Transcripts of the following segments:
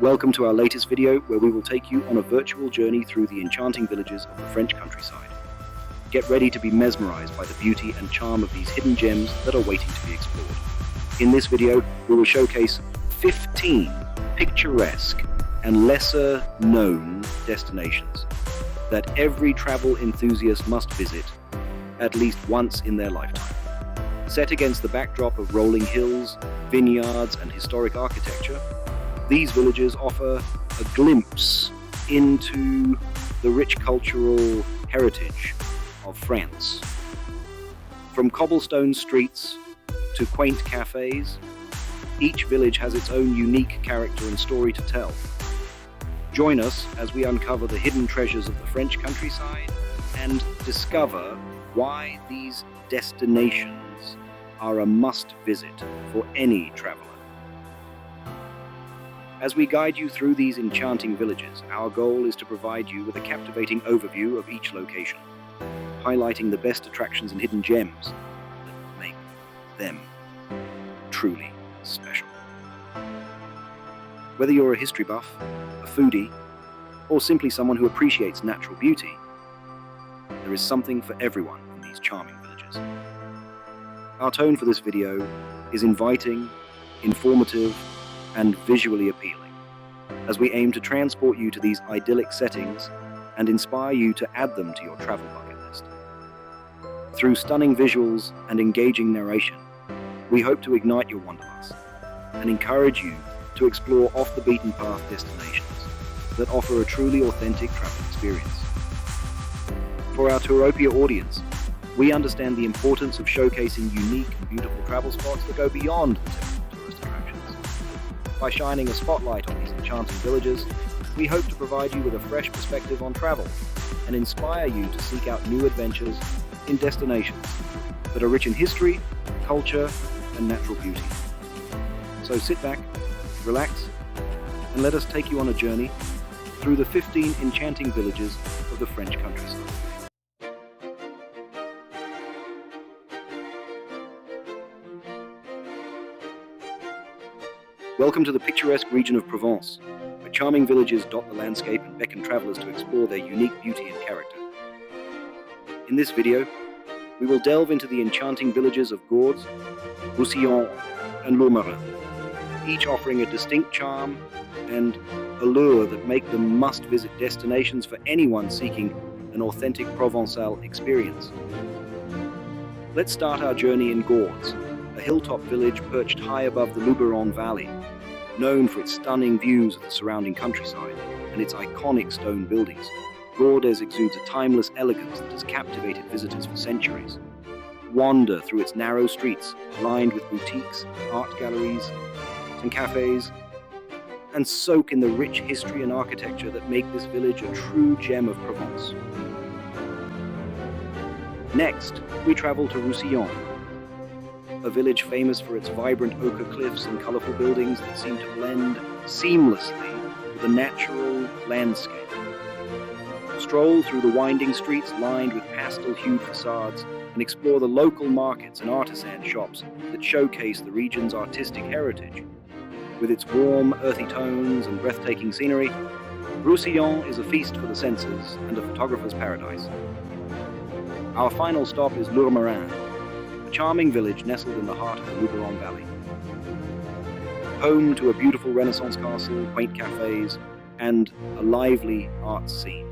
Welcome to our latest video where we will take you on a virtual journey through the enchanting villages of the French countryside. Get ready to be mesmerized by the beauty and charm of these hidden gems that are waiting to be explored. In this video, we will showcase 15 picturesque and lesser known destinations that every travel enthusiast must visit at least once in their lifetime. Set against the backdrop of rolling hills, vineyards, and historic architecture, these villages offer a glimpse into the rich cultural heritage of France. From cobblestone streets to quaint cafes, each village has its own unique character and story to tell. Join us as we uncover the hidden treasures of the French countryside and discover why these destinations are a must-visit for any traveler. As we guide you through these enchanting villages, our goal is to provide you with a captivating overview of each location, highlighting the best attractions and hidden gems that make them truly special. Whether you're a history buff, a foodie, or simply someone who appreciates natural beauty, there is something for everyone in these charming villages. Our tone for this video is inviting, informative, and visually appealing, as we aim to transport you to these idyllic settings and inspire you to add them to your travel bucket list. Through stunning visuals and engaging narration, we hope to ignite your wanderlust and encourage you to explore off-the-beaten-path destinations that offer a truly authentic travel experience. For our Touropia audience, we understand the importance of showcasing unique and beautiful travel spots that go beyond the typical tourist attractions. By shining a spotlight on these enchanting villages, we hope to provide you with a fresh perspective on travel and inspire you to seek out new adventures in destinations that are rich in history, culture, and natural beauty. So sit back, relax, and let us take you on a journey through the 15 enchanting villages of the French countryside. Welcome to the picturesque region of Provence, where charming villages dot the landscape and beckon travelers to explore their unique beauty and character. In this video, we will delve into the enchanting villages of Gordes, Roussillon, and Lourmarin, each offering a distinct charm and allure that make them must-visit destinations for anyone seeking an authentic Provençal experience. Let's start our journey in Gordes, a hilltop village perched high above the Luberon Valley, known for its stunning views of the surrounding countryside and its iconic stone buildings. Gordes exudes a timeless elegance that has captivated visitors for centuries. Wander through its narrow streets, lined with boutiques, art galleries, and cafes, and soak in the rich history and architecture that make this village a true gem of Provence. Next, we travel to Roussillon, a village famous for its vibrant ochre cliffs and colorful buildings that seem to blend seamlessly with the natural landscape. Stroll through the winding streets lined with pastel-hued facades and explore the local markets and artisan shops that showcase the region's artistic heritage. With its warm, earthy tones and breathtaking scenery, Roussillon is a feast for the senses and a photographer's paradise. Our final stop is Lourmarin, a charming village nestled in the heart of the Luberon Valley. Home to a beautiful Renaissance castle, quaint cafes, and a lively arts scene,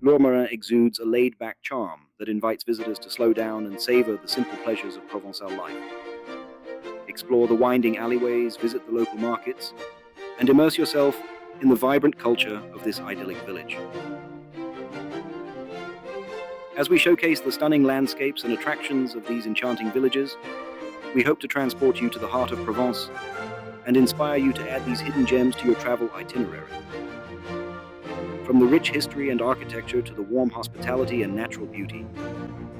Lourmarin exudes a laid-back charm that invites visitors to slow down and savor the simple pleasures of Provençal life. Explore the winding alleyways, visit the local markets, and immerse yourself in the vibrant culture of this idyllic village. As we showcase the stunning landscapes and attractions of these enchanting villages, we hope to transport you to the heart of Provence and inspire you to add these hidden gems to your travel itinerary. From the rich history and architecture to the warm hospitality and natural beauty,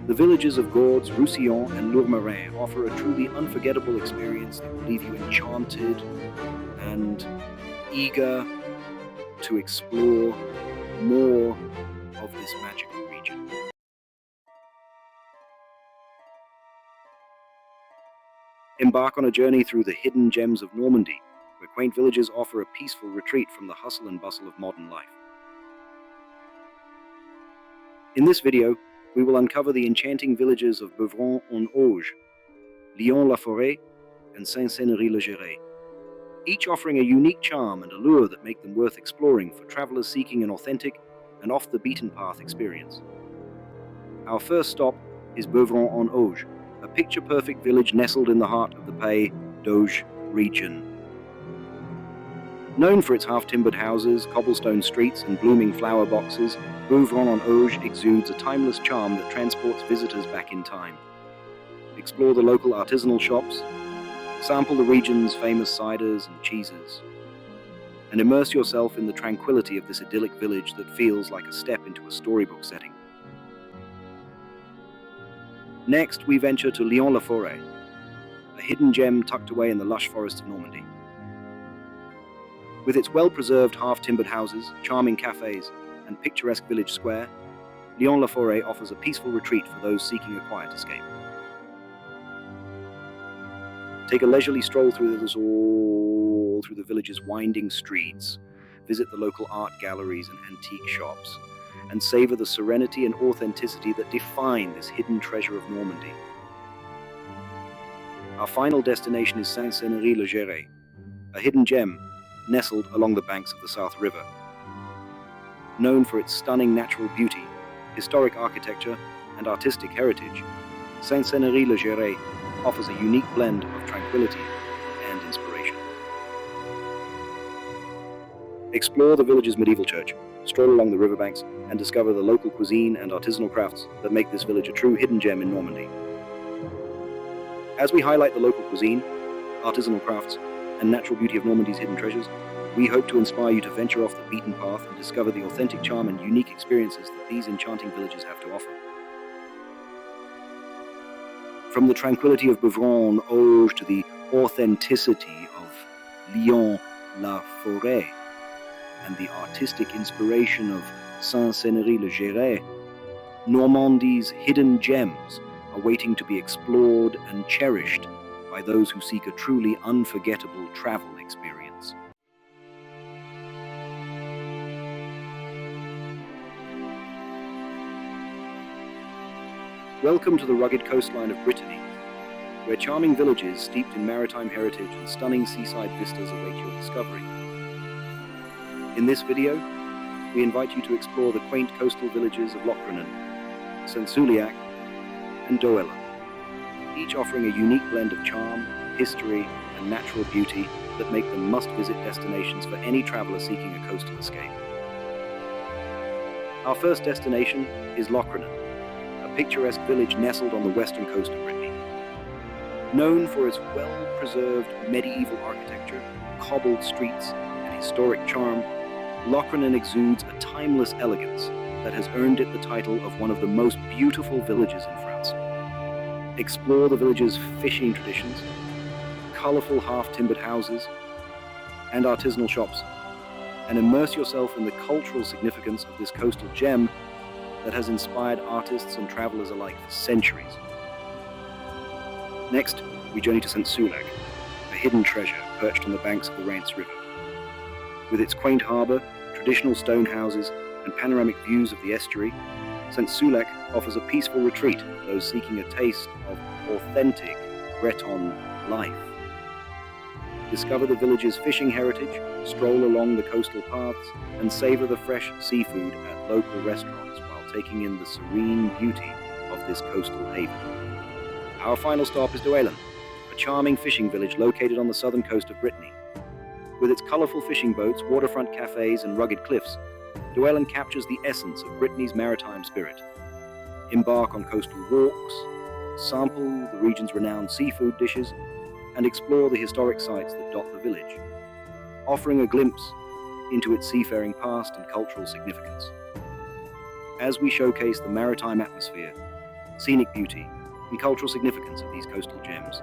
the villages of Gordes, Roussillon, and Lourmarin offer a truly unforgettable experience that will leave you enchanted and eager to explore more of this magical region. Embark on a journey through the hidden gems of Normandy, where quaint villages offer a peaceful retreat from the hustle and bustle of modern life. In this video, we will uncover the enchanting villages of Beuvron-en-Auge, Lyon-la-Forêt, and Saint-Cénery-le-Géret, each offering a unique charm and allure that make them worth exploring for travelers seeking an authentic and off-the-beaten-path experience. Our first stop is Beuvron-en-Auge, a picture-perfect village nestled in the heart of the Pays d'Auge region. Known for its half-timbered houses, cobblestone streets, and blooming flower boxes, Beuvron-en-Auge exudes a timeless charm that transports visitors back in time. Explore the local artisanal shops, sample the region's famous ciders and cheeses, and immerse yourself in the tranquility of this idyllic village that feels like a step into a storybook setting. Next, we venture to Lyon-la-Forêt, a hidden gem tucked away in the lush forests of Normandy. With its well-preserved half-timbered houses, charming cafes, and picturesque village square, Lyon-la-Forêt offers a peaceful retreat for those seeking a quiet escape. Take a leisurely stroll through the village's winding streets, visit the local art galleries and antique shops, and savor the serenity and authenticity that define this hidden treasure of Normandy. Our final destination is Saint-Cénery-le-Géret, a hidden gem nestled along the banks of the South River. Known for its stunning natural beauty, historic architecture, and artistic heritage, Saint-Cénery-le-Géret offers a unique blend of tranquility and inspiration. Explore the village's medieval church, stroll along the riverbanks, and discover the local cuisine and artisanal crafts that make this village a true hidden gem in Normandy. As we highlight the local cuisine, artisanal crafts, and natural beauty of Normandy's hidden treasures, we hope to inspire you to venture off the beaten path and discover the authentic charm and unique experiences that these enchanting villages have to offer. From the tranquility of Beuvron-en-Auge to the authenticity of Lyon-la-Forêt and the artistic inspiration of Saint-Cénery-le-Géret, Normandy's hidden gems are waiting to be explored and cherished by those who seek a truly unforgettable travel experience. Welcome to the rugged coastline of Brittany, where charming villages steeped in maritime heritage and stunning seaside vistas await your discovery. In this video, we invite you to explore the quaint coastal villages of Locronan, Saint-Souliac, and Doëlin, each offering a unique blend of charm, history, and natural beauty that make them must-visit destinations for any traveler seeking a coastal escape. Our first destination is Locronan, a picturesque village nestled on the western coast of Brittany. Known for its well-preserved medieval architecture, cobbled streets, and historic charm, Locronan exudes a timeless elegance that has earned it the title of one of the most beautiful villages in France. Explore the village's fishing traditions, colorful half-timbered houses, and artisanal shops, and immerse yourself in the cultural significance of this coastal gem that has inspired artists and travelers alike for centuries. Next, we journey to Saint-Souliac, a hidden treasure perched on the banks of the Reims River. With its quaint harbor, traditional stone houses, and panoramic views of the estuary, Saint-Souliac offers a peaceful retreat for those seeking a taste of authentic Breton life. Discover the village's fishing heritage, stroll along the coastal paths, and savor the fresh seafood at local restaurants while taking in the serene beauty of this coastal haven. Our final stop is Doëlin, a charming fishing village located on the southern coast of Brittany. With its colorful fishing boats, waterfront cafes, and rugged cliffs, Doëlin captures the essence of Brittany's maritime spirit. Embark on coastal walks, sample the region's renowned seafood dishes, and explore the historic sites that dot the village, offering a glimpse into its seafaring past and cultural significance. As we showcase the maritime atmosphere, scenic beauty, and cultural significance of these coastal gems,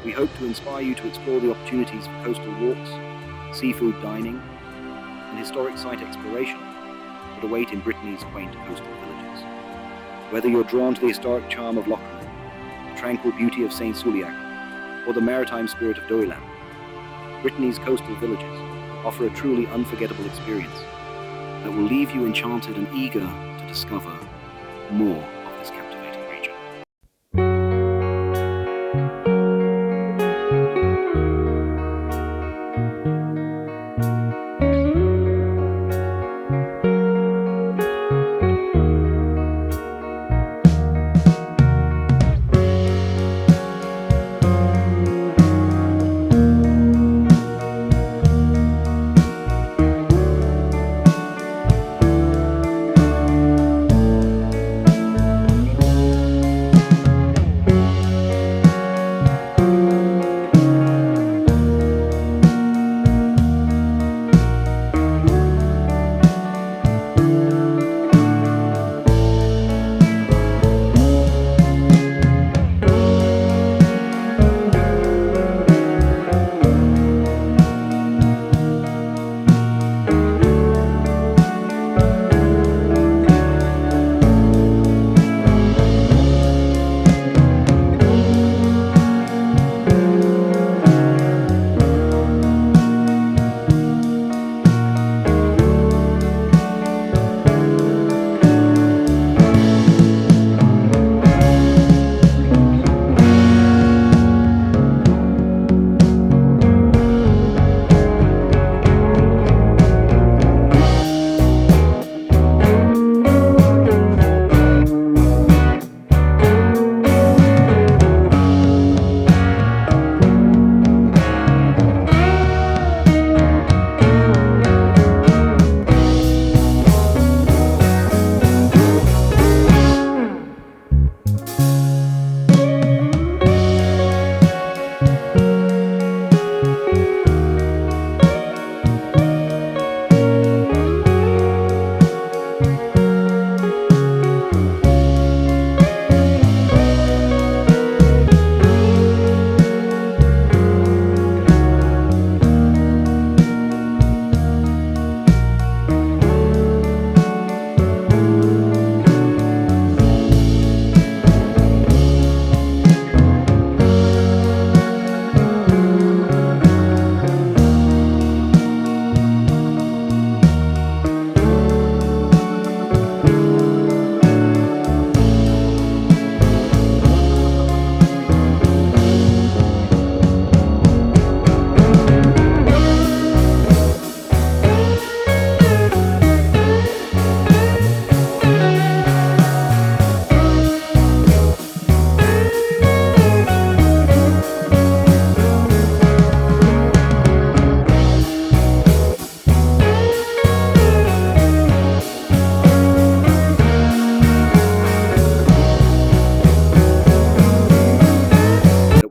we hope to inspire you to explore the opportunities for coastal walks, seafood dining, and historic site exploration that await in Brittany's quaint coastal villages. Whether you're drawn to the historic charm of Locronan, the tranquil beauty of Saint-Souliac, or the maritime spirit of Doëlin, Brittany's coastal villages offer a truly unforgettable experience that will leave you enchanted and eager to discover more of this captivating region.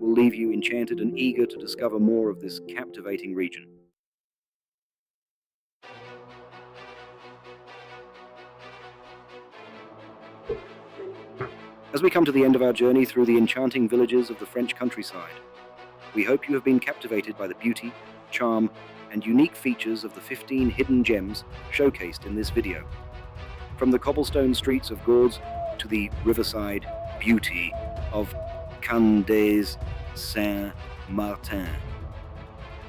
Leave you enchanted and eager to discover more of this captivating region. As we come to the end of our journey through the enchanting villages of the French countryside, we hope you have been captivated by the beauty, charm, and unique features of the 15 hidden gems showcased in this video. From the cobblestone streets of Gordes to the riverside beauty of Candes Saint-Martin.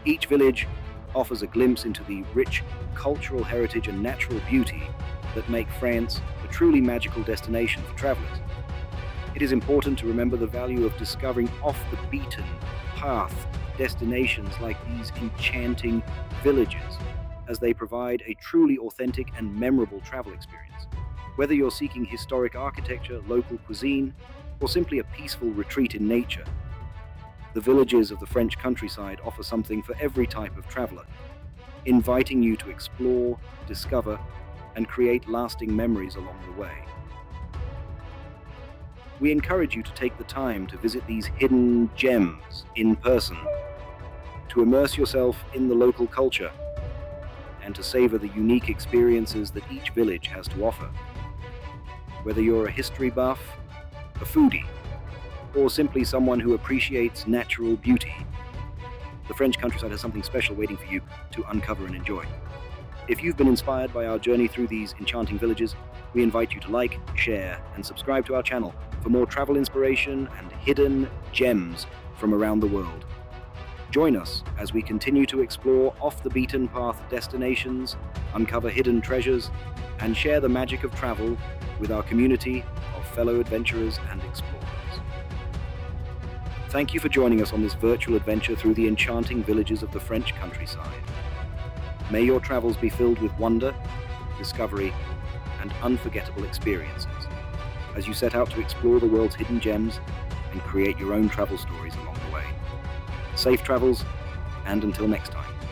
Each village offers a glimpse into the rich cultural heritage and natural beauty that make France a truly magical destination for travelers. It is important to remember the value of discovering off-the-beaten path destinations like these enchanting villages, as they provide a truly authentic and memorable travel experience. Whether you're seeking historic architecture, local cuisine, or simply a peaceful retreat in nature, the villages of the French countryside offer something for every type of traveler, inviting you to explore, discover, and create lasting memories along the way. We encourage you to take the time to visit these hidden gems in person, to immerse yourself in the local culture, and to savor the unique experiences that each village has to offer. Whether you're a history buff, a foodie, or simply someone who appreciates natural beauty, the French countryside has something special waiting for you to uncover and enjoy. If you've been inspired by our journey through these enchanting villages, we invite you to like, share, and subscribe to our channel for more travel inspiration and hidden gems from around the world. Join us as we continue to explore off-the-beaten-path destinations, uncover hidden treasures, and share the magic of travel with our community of fellow adventurers and explorers. Thank you for joining us on this virtual adventure through the enchanting villages of the French countryside. May your travels be filled with wonder, discovery, and unforgettable experiences as you set out to explore the world's hidden gems and create your own travel stories along the way. Safe travels, and until next time.